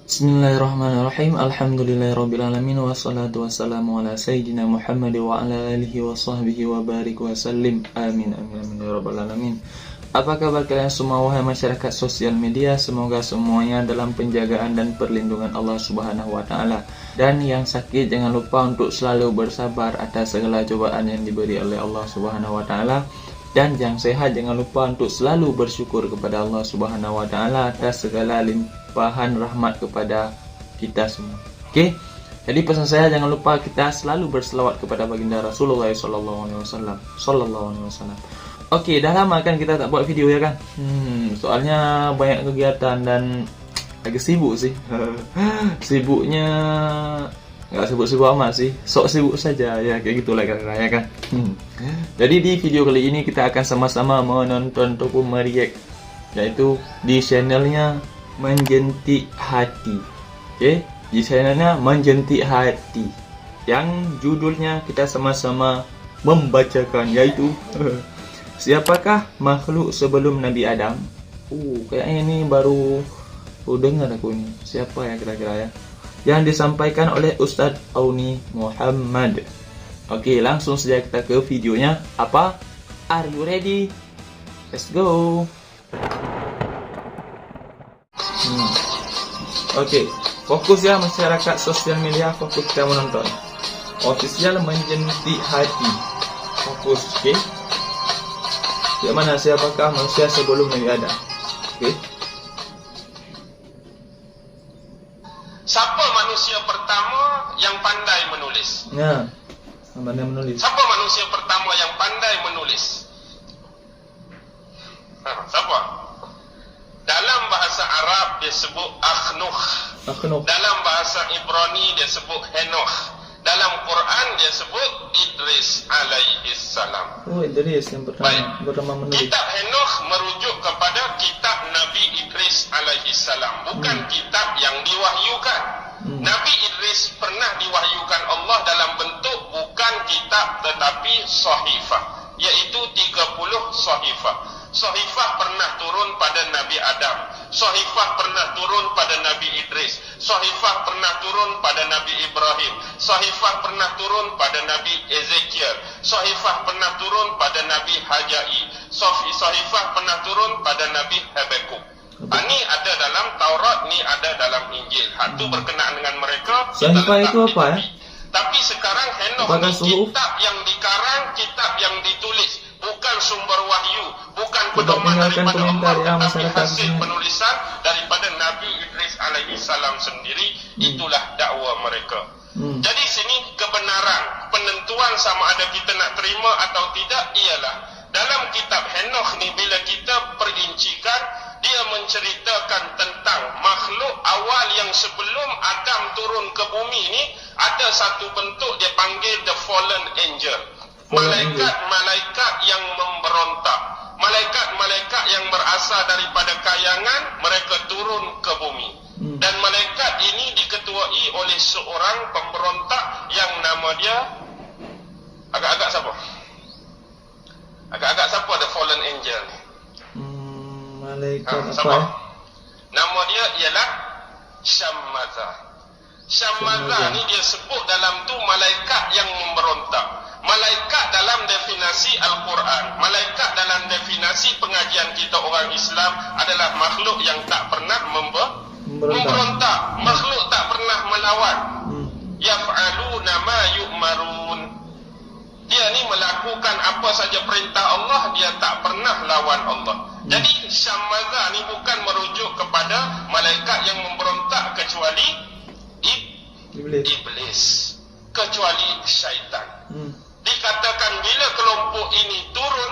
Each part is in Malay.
Bismillahirrahmanirrahim. Alhamdulillahirrabbilalamin. Wassalatu wassalamu ala sayyidina Muhammad wa ala alihi wa sahbihi wa barik wa sallim. Amin amin amin ya rabbal alamin. Apa kabar kalian semua wahai masyarakat sosial media? Semoga semuanya dalam penjagaan dan perlindungan Allah Subhanahu wa taala. Dan yang sakit jangan lupa untuk selalu bersabar atas segala cobaan yang diberi oleh Allah Subhanahu wa taala. Dan yang sehat jangan lupa untuk selalu bersyukur kepada Allah Subhanahu wa taala atas segala limpahan rahmat kepada kita semua. Oke. Jadi pesan saya, jangan lupa kita selalu berselawat kepada baginda Rasulullah sallallahu alaihi wasallam. Oke, dah lama kan kita tak buat video ya kan? Soalnya banyak kegiatan dan agak sibuk sih. Sibuknya nggak sibuk-sibuk amat sih, sok sibuk saja ya, kayak gitulah kira-kira ya kan. Jadi di video kali ini kita akan sama-sama menonton ataupun mereact, yaitu di channelnya Menjentik Hati. Oke, di channelnya Menjentik Hati, yang judulnya kita sama-sama membacakan, yaitu siapakah makhluk sebelum Nabi Adam? Kayaknya ini baru dengar aku ini. Siapa ya kira-kira ya? Yang disampaikan oleh Ustadz Auni Muhammad. Oke, langsung saja kita ke videonya. Apa? Are you ready? Let's go. Oke, fokus ya masyarakat sosial media, fokus kita menonton. Official Menjentik Hati. Fokus, oke? Yang mana siapakah manusia sebelum Nabi Adam? Oke. Siapa manusia pertama yang pandai menulis? Ya, pandai menulis. Siapa manusia pertama yang pandai menulis? Siapa? Dalam bahasa Arab dia sebut Akhnuh. Dalam bahasa Ibrani dia sebut Henoch. Dalam Quran dia sebut Idris alaihi salam. Idris yang pertama menulis. Kitab Henoch merujuk kepada kitab Nabi Idris alaihi salam, bukan kitab yang diwahyukan. Nabi Idris pernah diwahyukan Allah dalam bentuk bukan kitab tetapi sahifah, yaitu 30 sahifah. Sahifah pernah turun pada Nabi Adam, sahifah pernah turun pada Nabi Idris, sahifah pernah turun pada Nabi Ibrahim, sahifah pernah turun pada Nabi Ezekiel, sahifah pernah turun pada Nabi Hajai, sahifah pernah turun pada Nabi Habakuk. Ini ada dalam Taurat, ni ada dalam Injil. Itu berkenaan dengan mereka. Sahifah itu apa ya? Tapi sekarang Henoch ni kitab yang dikarang, kitab yang ditulis, bukan sumber wahyu, bukan pedoman daripada Allah, tetapi hasil penulisan daripada Nabi Idris alaihi salam sendiri. Itulah dakwah mereka. Jadi sini kebenaran penentuan sama ada kita nak terima atau tidak ialah dalam kitab Henoch ni, bila kita perincikan, dia menceritakan tentang makhluk awal yang sebelum Adam turun ke bumi ni, ada satu bentuk dia panggil the fallen angel. Malaikat-malaikat yang memberontak, malaikat-malaikat yang berasal daripada kayangan, mereka turun ke bumi. Dan malaikat ini diketuai oleh seorang pemberontak yang nama dia agak-agak siapa? Agak-agak siapa the fallen angel ni? Malaikat siapa? apa? Nama dia ialah Syammaza. Syammaza ni dia sebut dalam tu malaikat yang memberontak. Malaikat dalam definisi Al-Quran, malaikat dalam definisi pengajian kita orang Islam adalah makhluk yang tak pernah memberontak, makhluk tak pernah melawan. Yaf'aluna ma yu'marun. Dia ni melakukan apa saja perintah Allah, dia tak pernah lawan Allah. Jadi Syammaza ni bukan merujuk kepada malaikat yang memberontak kecuali iblis, kecuali syaitan. Dikatakan bila kelompok ini turun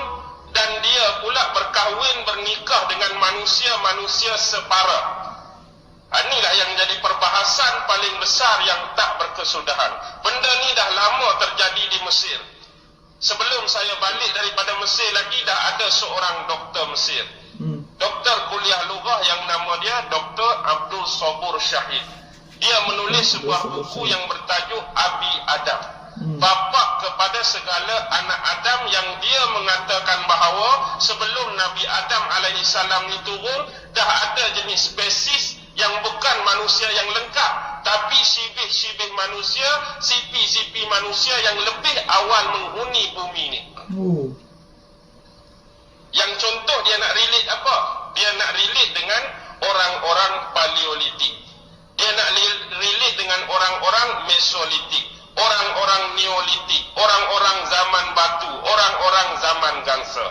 dan dia pula berkahwin, bernikah dengan manusia-manusia separa. Inilah yang jadi perbahasan paling besar yang tak berkesudahan. Benda ni dah lama terjadi di Mesir. Sebelum saya balik daripada Mesir lagi, dah ada seorang doktor Mesir, doktor kuliah lughah yang nama dia Dr. Abdul Sabur Syahid. Dia menulis sebuah buku yang bertajuk Abi Adam, bapa kepada segala anak Adam, yang dia mengatakan bahawa sebelum Nabi Adam alaihissalam ni turun, dah ada jenis spesies yang bukan manusia yang lengkap, tapi sibih-sibih manusia, sipi-sipi manusia yang lebih awal menghuni bumi ni. Yang contoh dia nak relate apa? Dia nak relate dengan orang-orang Paleolitik. Dia nak relate dengan orang-orang Mesolitik, orang-orang Neolitik, orang-orang zaman batu, orang-orang zaman gangsa.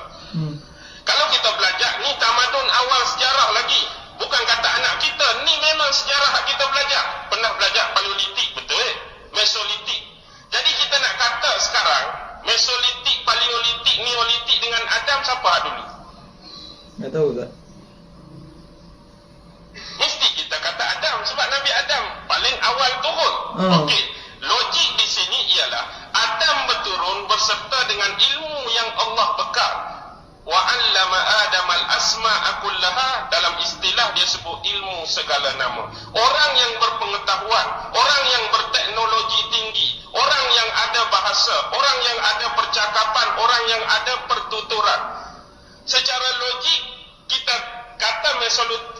Kalau kita belajar, ni tamadun awal sejarah lagi. Bukan kata anak kita, ni memang sejarah kita belajar. Pernah belajar Paleolitik, betul? Mesolitik. Jadi kita nak kata sekarang, Mesolitik, Paleolitik, Neolitik dengan Adam, siapa dulu? Tak tahu tak? Mesti kita kata Adam, sebab Nabi Adam paling awal turun. Okey, logik di sini ialah Adam berturun berserta dengan ilmu yang Allah bekal. Wa 'allama Adam al-asma'a kullaha, dalam istilah dia sebut ilmu segala nama. Orang yang berpengetahuan, orang yang berteknologi tinggi, orang yang ada bahasa, orang yang ada percakapan, orang yang ada pertuturan. Secara logik kita kata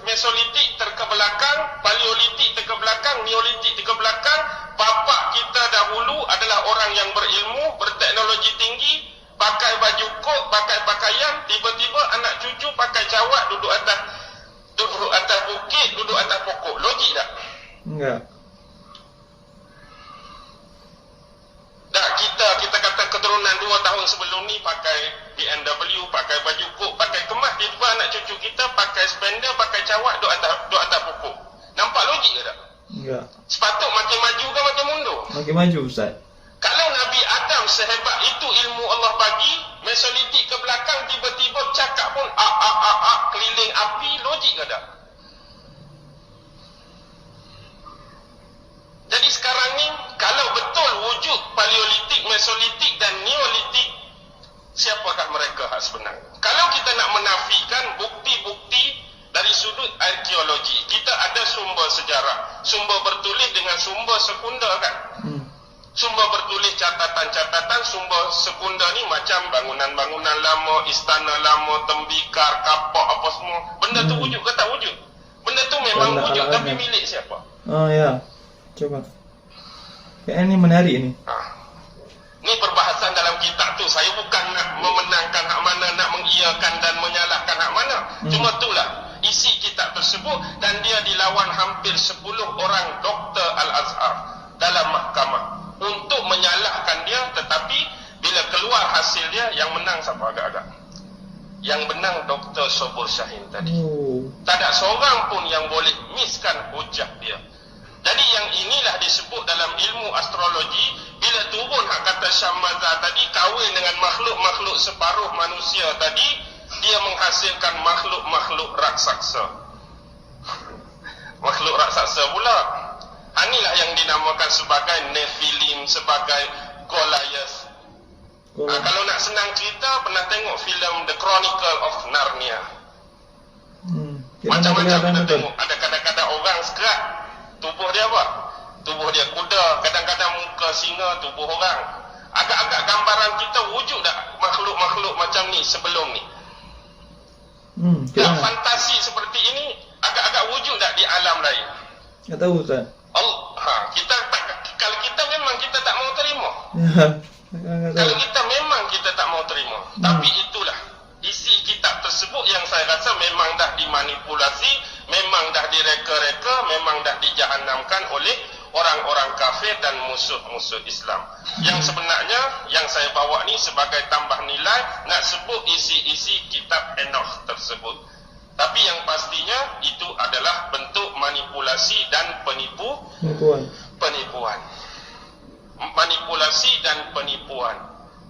Mesolitik terkebelakang, Paleolitik terkebelakang, Neolitik terkebelakang. Bapak kita dahulu adalah orang yang berilmu, berteknologi tinggi, pakai baju kot, pakai pakaian. Tiba-tiba anak cucu pakai cawat, duduk atas bukit, duduk atas pokok. Logik tak? Enggak. Tak, kita kata keturunan 2 tahun sebelum ni pakai BMW, pakai baju kot, pakai kemas. Tiba anak cucu kita pakai spender, pakai cawat, duduk atas pokok. Nampak logik ke tak? Enggak. Sepatut makin maju ke makin mundur? Makin maju, Ustaz. Kalau Nabi Adam sehebat itu ilmu Allah bagi, Mesolitik ke belakang tiba-tiba cakap pun keliling api, logik ke tak? Jadi sekarang ni, kalau betul wujud Paleolitik, Mesolitik dan Neolitik, siapakah mereka hak sebenarnya? Kalau kita nak menafikan bukti-bukti dari sudut arkeologi, kita ada sumber sejarah, sumber bertulis dengan sumber sekunder kan? Sumber bertulis catatan-catatan, sumber sekunder ni macam bangunan-bangunan lama, istana lama, tembikar, kapak apa semua. Benda tu wujud ke tak wujud? Benda tu memang wujud, tapi milik siapa? Oh ya, coba. Kayaknya ini menarik ni. Ni perbahasan dalam kitab tu. Saya bukan nak memenangkan hak mana, nak mengiyakan dan menyalahkan hak mana. Cuma itulah isi kitab tersebut, dan dia dilawan hampir 10 orang doktor Al-Azhar dalam mahkamah untuk menyalahkan dia. Tetapi bila keluar hasil dia, yang menang siapa agak-agak? Yang menang Dr. Sobur Syahin tadi. Tak ada seorang pun yang boleh miskan hujah dia. Jadi yang inilah disebut dalam ilmu astrologi, bila turun hak kata Syamazah tadi, kahwin dengan makhluk-makhluk separuh manusia tadi, dia menghasilkan makhluk-makhluk raksasa. Makhluk raksasa pula. Inilah yang dinamakan sebagai Nephilim, sebagai Goliath. Kalau nak senang cerita, pernah tengok filem The Chronicle of Narnia? Macam-macam kita tengok. Ada kadang-kadang orang sekerat, tubuh dia apa? Tubuh dia kuda, kadang-kadang muka singa, tubuh orang. Agak-agak gambaran kita wujud tak makhluk-makhluk macam ni sebelum ni? Fantasi seperti ini agak-agak wujud tak di alam lain? Tak tahu, Ustaz. Kalau kita memang kita tak mau terima. Kalau kita memang kita tak mau terima. Tapi itulah isi kitab tersebut yang saya rasa memang dah dimanipulasi, memang dah direka-reka, memang dah dijahanamkan oleh orang-orang kafir dan musuh-musuh Islam. Yang sebenarnya yang saya bawa ni sebagai tambah nilai, nak sebut isi-isi kitab Enoch tersebut. Tapi yang pastinya itu adalah bentuk manipulasi dan penipuan. Manipulasi dan penipuan.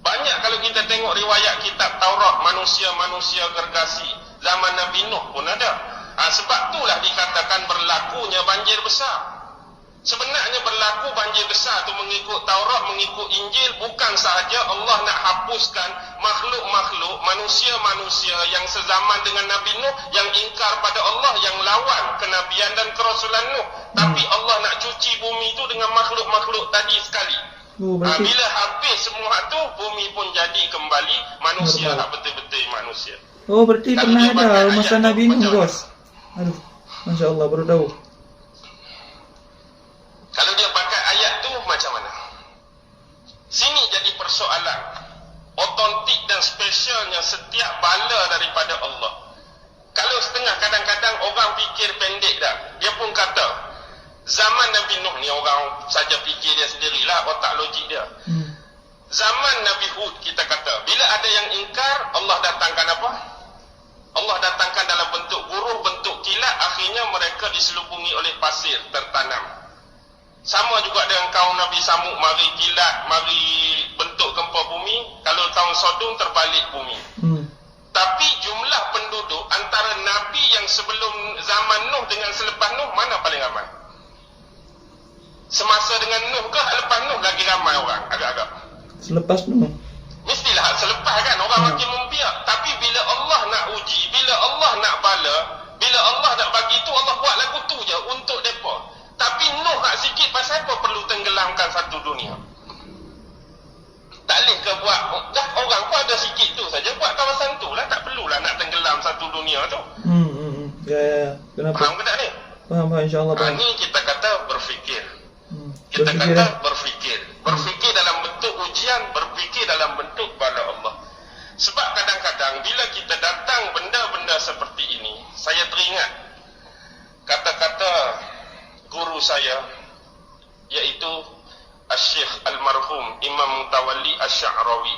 Banyak kalau kita tengok riwayat kitab Taurat, manusia-manusia gergasi zaman Nabi Nuh pun ada. Sebab itulah dikatakan berlakunya banjir besar. Sebenarnya berlaku banjir besar tu mengikut Taurat, mengikut Injil, bukan sahaja Allah nak hapuskan makhluk-makhluk, manusia-manusia yang sezaman dengan Nabi Nuh, yang ingkar pada Allah, yang lawan kenabian dan kerasulan Nuh. Tapi Allah nak cuci bumi tu dengan makhluk-makhluk tadi sekali. Bila habis semua tu, bumi pun jadi kembali manusia, betul-betul manusia. Berarti pernah ada masa Nabi Nuh, bos. Aduh, Masya Allah, baru tahu. Zaman Nabi Nuh ni orang saja fikir dia sendirilah, otak logik dia. Zaman Nabi Hud kita kata, bila ada yang ingkar, Allah datangkan apa? Allah datangkan dalam bentuk guruh, bentuk kilat, akhirnya mereka diselubungi oleh pasir tertanam. Sama juga dengan kaum Nabi Samud, mari kilat, mari bentuk gempa bumi. Kalau kaum Sodom terbalik bumi. Tapi jumlah penduduk antara Nabi yang sebelum zaman Nuh dengan selepas Nuh, mana paling ramai? Semasa dengan Nuh ke lepas Nuh lagi ramai orang? Agak-agak Selepas Nuh. Mestilah selepas kan, orang makin membiak. Tapi bila Allah nak uji, bila Allah nak bala, bila Allah nak bagi tu, Allah buat lagu tu je untuk mereka. Tapi Nuh nak sikit, pasal apa perlu tenggelamkan satu dunia? Tak boleh ke buat, dah orang pun ada sikit tu saja, buat kawasan tu lah, tak perlulah nak tenggelam satu dunia tu. Ya. Kenapa? Faham ke tak ni? Faham, insyaAllah faham. Ni kita kata berfikir. Kita Berfikir, kata berfikir. Berfikir dalam bentuk ujian, berfikir dalam bentuk bala Allah. Sebab kadang-kadang bila kita datang benda-benda seperti ini, saya teringat kata-kata guru saya, iaitu Al-Syekh Almarhum Imam Mutawalli Asy'arawi.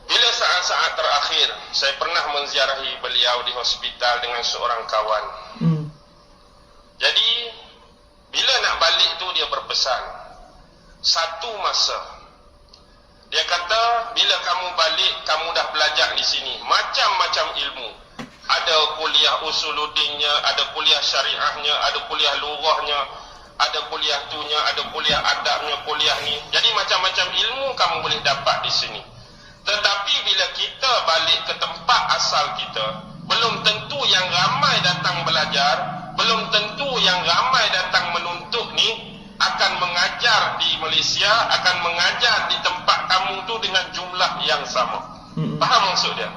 Bila saat-saat terakhir saya pernah menziarahi beliau di hospital dengan seorang kawan. Jadi bila nak balik tu dia berpesan, satu masa dia kata, bila kamu balik, kamu dah belajar di sini macam-macam ilmu. Ada kuliah usuluddinnya, ada kuliah syariahnya, ada kuliah lughahnya, ada kuliah tunya, ada kuliah adabnya, kuliah ni. Jadi macam-macam ilmu kamu boleh dapat di sini. Tetapi bila kita balik ke tempat asal kita, belum tentu yang ramai datang belajar, belum tentu yang ramai datang menuntut ni akan mengajar di Malaysia, akan mengajar di tempat kamu tu dengan jumlah yang sama. Faham maksud dia?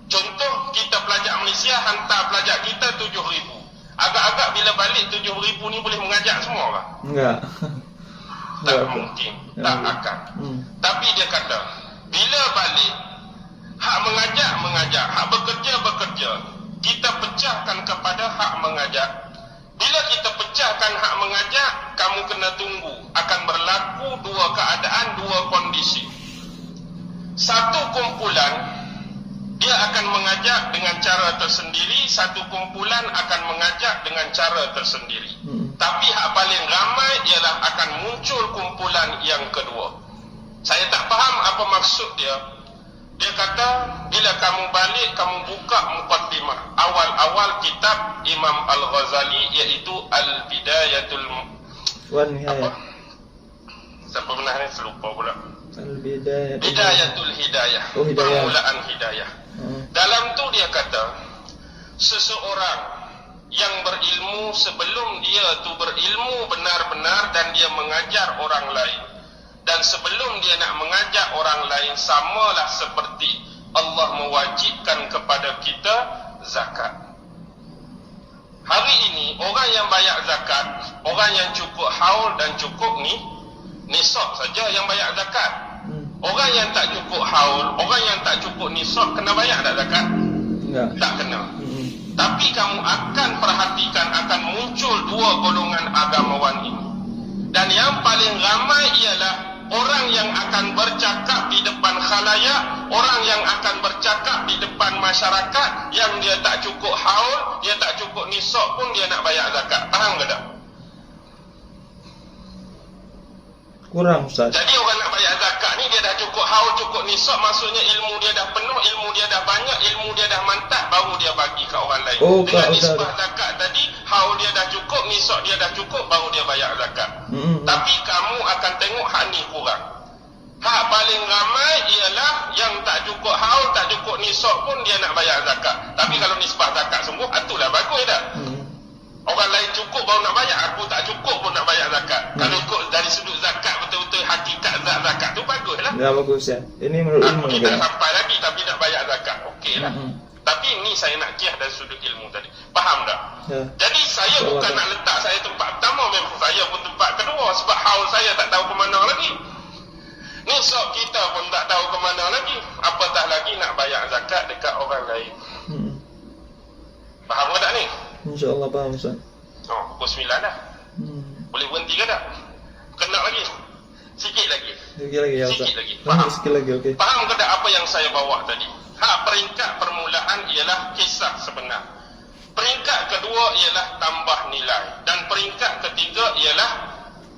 Contoh, kita pelajar Malaysia hantar pelajar kita 7,000. Agak-agak bila balik 7,000 ni boleh mengajar semua kah? Enggak. Tak mungkin, tak akan. Tapi dia kata, bila balik, hak mengajar, hak bekerja. Kita pecahkan kepada hak mengajar. Bila kita pecahkan hak mengajar, kamu kena tunggu. Akan berlaku dua keadaan, dua kondisi. Satu kumpulan, dia akan mengajak dengan cara tersendiri. Satu kumpulan akan mengajak dengan cara tersendiri. Tapi hak paling ramai ialah akan muncul kumpulan yang kedua. Saya tak faham apa maksud dia. Dia kata, bila kamu balik, kamu buka muqaddimah awal-awal kitab Imam Al-Ghazali, iaitu Al-Bidayatul Nihayah. Siapa benar ni? Selupa pula. Bidayatul Hidayah. Hidayah. Permulaan hidayah. Dalam tu dia kata, seseorang yang berilmu, sebelum dia tu berilmu benar-benar dan dia mengajar orang lain, dan sebelum dia nak mengajak orang lain, samalah seperti Allah mewajibkan kepada kita zakat. Hari ini orang yang bayar zakat, orang yang cukup haul dan cukup nisab saja yang bayar zakat. Orang yang tak cukup haul, orang yang tak cukup nisab, kena bayar tak zakat? Enggak. Tak kena. Tapi kamu akan perhatikan, akan muncul dua golongan agamawan ini. Dan yang paling ramai ialah orang yang akan bercakap di depan khalayak, orang yang akan bercakap di depan masyarakat, yang dia tak cukup haul, dia tak cukup nisab pun dia nak bayar zakat. Faham ke tak? Kurang, Ustaz. Jadi orang nak bayar zakat ni, dia dah cukup haul, cukup nisab, maksudnya ilmu dia dah penuh, ilmu dia dah banyak, ilmu dia dah mantap, baru dia bagi ke orang lain. Dengan nisbah zakat tadi, haul dia dah cukup, nisab dia dah cukup, baru dia bayar zakat. Tapi kamu akan tengok hak ni kurang. Hak paling ramai ialah yang tak cukup haul, tak cukup nisab pun dia nak bayar zakat. Tapi kalau nisbah zakat sungguh, itulah bagus dah. Orang lain cukup baru nak bayar, aku tak cukup pun nak bayar zakat. Kalau ikut dari sudut zakat, betul-betul hakikat zakat tu bagus lah. Ya, bagus ya. Ini menurut ilmu kita tak sampai lagi tapi nak bayar zakat, okey lah. Tapi ni saya nak kiah dari sudut ilmu tadi. Faham tak? Ya. Jadi saya bukan nak letak saya tempat pertama, memang saya pun tempat kedua. Sebab haul saya tak tahu ke mana lagi, nisab kita pun tak tahu ke mana lagi, apatah lagi nak bayar zakat dekat orang lain. Faham ke tak ni? InsyaAllah faham, Ustaz. Pukul 9 dah. Boleh berhenti ke tak? Kena lagi? Sikit lagi. Sikit lagi. Okey. Faham ke tak apa yang saya bawa tadi? Peringkat permulaan ialah kisah sebenar. Peringkat kedua ialah tambah nilai. Dan peringkat ketiga ialah,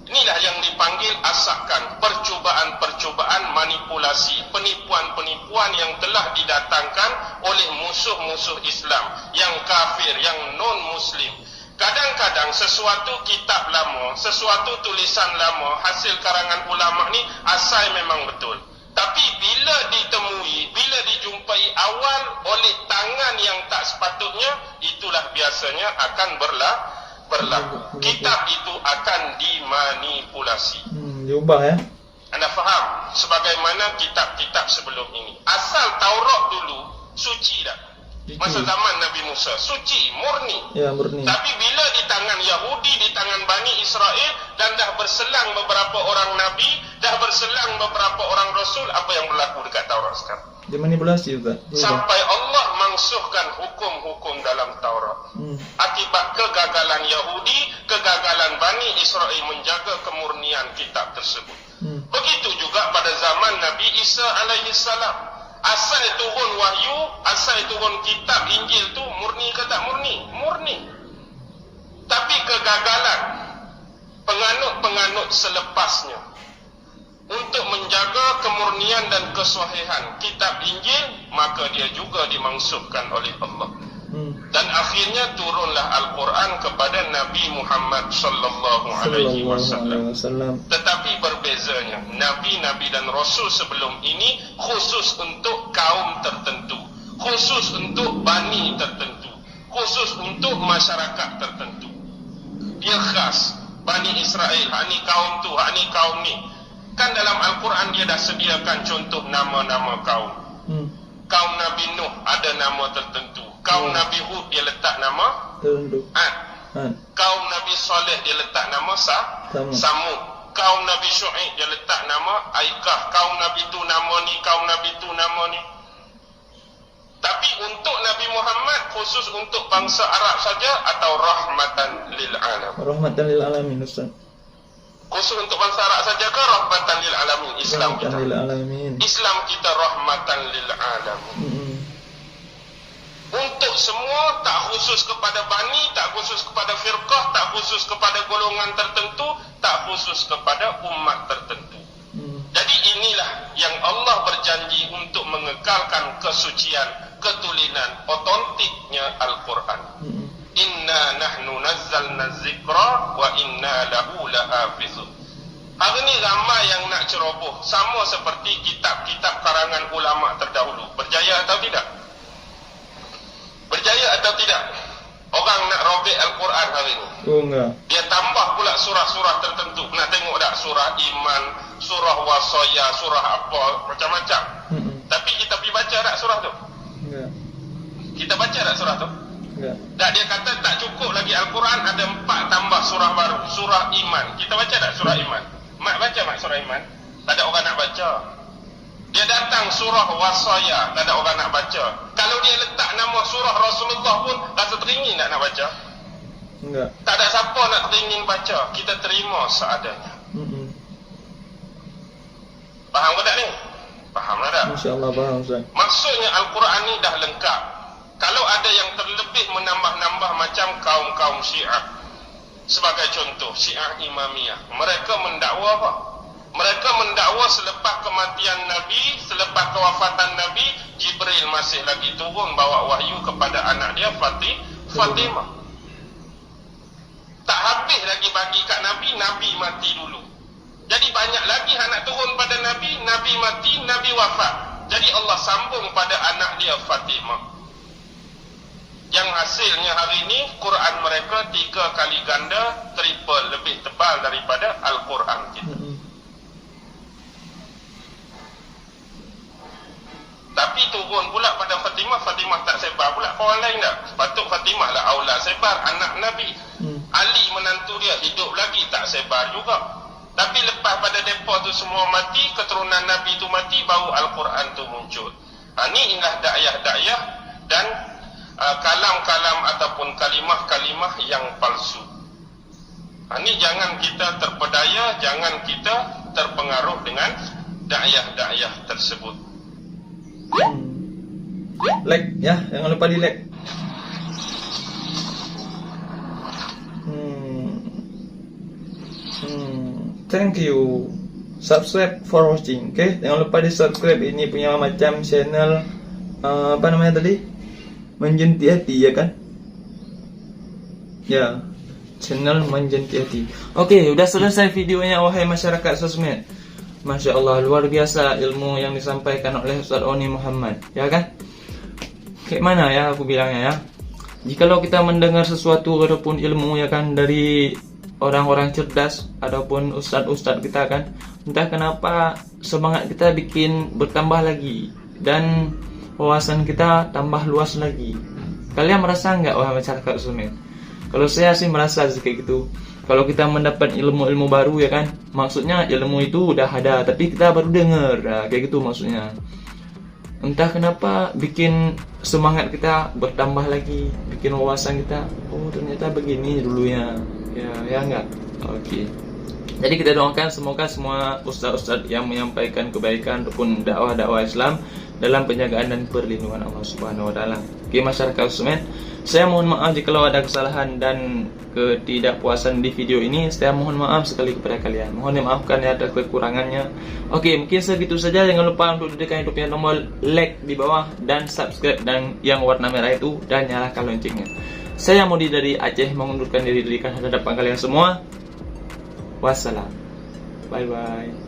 inilah yang dipanggil asakan, percubaan-percubaan manipulasi, penipuan-penipuan yang telah didatangkan oleh musuh-musuh Islam, yang kafir, yang non-Muslim. Kadang-kadang sesuatu kitab lama, sesuatu tulisan lama, hasil karangan ulama ni asal memang betul. Tapi bila ditemui, bila dijumpai awal oleh tangan yang tak sepatutnya, itulah biasanya akan berlaku. Kitab itu akan dimanipulasi. Diubah ya. Anda faham? Sebagaimana kitab-kitab sebelum ini. Asal Taurat dulu suci dah. Masa zaman Nabi Musa suci, murni. Ya, murni. Tapi bila di tangan Yahudi, di tangan Bani Israel, dan dah berselang beberapa orang Nabi, dah berselang beberapa orang Rasul, apa yang berlaku dekat Taurat sekarang? Dimanipulasi juga. Sampai Allah mangsuhkan hukum-hukum dalam Taurat. Akibat kegagalan Yahudi, kegagalan Bani Israel menjaga kemurnian kitab tersebut. Begitu juga pada zaman Nabi Isa alaihissalam. Asal turun wahyu, asal turun kitab Injil tu murni ke tak murni? Murni. Tapi kegagalan penganut-penganut selepasnya untuk menjaga kemurnian dan kesahihan kitab Injil, maka dia juga dimaksudkan oleh Allah. Dan akhirnya turunlah Al-Quran kepada Nabi Muhammad sallallahu alaihi wasallam. Tetapi berbezanya, nabi-nabi dan rasul sebelum ini khusus untuk kaum tertentu, khusus untuk bani tertentu, khusus untuk masyarakat tertentu. Dia khas Bani Israel, ni kaum tu, ni kaum ni. Kan dalam Al-Quran dia dah sediakan contoh nama-nama kaum. Kaum Nabi Nuh ada nama tertentu. Kaum Nabi Hud dia letak nama Ad. Kaum Nabi Saleh dia letak nama Samud. Kaum Nabi Syuaib dia letak nama Aikah. Kaum Nabi tu nama ni, kaum Nabi tu nama ni. Tapi untuk Nabi Muhammad khusus untuk bangsa Arab saja atau rahmatan lil alamin? Rahmatan lil alamin, Ustaz. Khusus untuk bangsa Arab saja ke rahmatan lil alamin? Islam kita. Islam kita rahmatan lil alamin. Untuk semua, tak khusus kepada bani, tak khusus kepada firqah, tak khusus kepada golongan tertentu, tak khusus kepada umat tertentu. Jadi inilah yang Allah berjanji untuk mengekalkan kesucian, ketulinan, otentiknya Al-Quran. Inna nahnu nazzalna zikra wa inna lahu lahafizun. Hari ni ramai yang nak ceroboh, sama seperti kitab-kitab karangan ulama terdahulu. Berjaya atau tidak? Berjaya atau tidak? Orang nak robek Al-Quran hari ni. Oh enggak. Dia tambah pula surah-surah tertentu. Nak tengok tak surah iman, surah wasaya, surah apa, macam-macam. Tapi kita pergi baca tak surah tu? Enggak. Kita baca tak surah tu? Enggak. Tak, dia kata tak cukup lagi Al-Quran, ada 4 tambah surah baru. Surah iman. Kita baca tak surah iman? Mak baca mak surah iman? Tak ada orang nak baca. Dia datang surah wasaya, tak ada orang nak baca. Kalau dia letak nama surah Rasulullah pun rasa teringin nak baca. Enggak. Tak ada siapa nak teringin baca. Kita terima seadanya. Faham ke tak ni? Faham lah tak? InsyaAllah faham, Ustaz. Maksudnya Al-Quran ni dah lengkap. Kalau ada yang terlebih menambah-nambah macam kaum-kaum Syiah, sebagai contoh Syiah Imamiyah, mereka mendakwa apa? Mereka mendakwa selepas kematian Nabi, selepas kewafatan Nabi, Jibril masih lagi turun bawa wahyu kepada anak dia Fatimah. Tak habis lagi bagi kat Nabi, Nabi mati dulu. Jadi banyak lagi anak turun pada Nabi, Nabi mati, Nabi wafat. Jadi Allah sambung pada anak dia Fatimah. Yang hasilnya hari ini Quran mereka 3 kali ganda, triple, lebih tebal daripada Al-Quran kita. Tapi turun pula pada Fatimah, Fatimah tak sebar pula ke orang lain tak? Sepatut Fatimah lah aula sebar, anak Nabi. Ali menantu dia hidup lagi, tak sebar juga. Tapi lepas pada mereka tu semua mati, keturunan Nabi tu mati, baru Al-Quran tu muncul. Ini inilah dakyah-dakyah dan kalam-kalam ataupun kalimah-kalimah yang palsu. Ini jangan kita terpedaya, jangan kita terpengaruh dengan dakwah tersebut. Like ya, jangan lupa di like. Thank you. Subscribe for watching. Oke, jangan lupa di subscribe. Ini punya macam channel apa namanya tadi? Menjenti Hati, ya kan? Ya, channel Menjenti Hati. Oke, udah selesai videonya wahai masyarakat sosmed. Masya Allah, luar biasa ilmu yang disampaikan oleh Ustaz Oni Muhammad, ya kan? Kayak mana ya aku bilangnya ya? Jikalau kita mendengar sesuatu ataupun ilmu, ya kan, dari orang-orang cerdas ataupun ustadz-ustadz kita, kan, entah kenapa semangat kita bikin bertambah lagi dan wawasan kita tambah luas lagi. Kalian merasa nggak wahai masyarakat sosmed? Kalau saya sih merasa kayak gitu. Kalau kita mendapat ilmu-ilmu baru, ya kan, maksudnya ilmu itu udah ada tapi kita baru dengar, nah, kayak gitu maksudnya. Entah kenapa bikin semangat kita bertambah lagi, bikin wawasan kita, oh ternyata begini dulunya, ya enggak. Oke. Jadi kita doakan semoga semua ustaz-ustaz yang menyampaikan kebaikan ataupun dakwah-dakwah Islam dalam penjagaan dan perlindungan Allah Subhanahu wa taala. Oke masyarakat sosmed, saya mohon maaf jika ada kesalahan dan ketidakpuasan di video ini. Saya mohon maaf sekali kepada kalian. Mohon dimaafkan ya ada kekurangannya. Oke, mungkin segitu saja. Jangan lupa untuk tekan hidupnya tombol like di bawah dan subscribe dan yang warna merah itu, dan nyalakan loncengnya. Saya Modi dari Aceh mengundurkan diri dari hadapan kalian semua. Wassalam. Bye bye.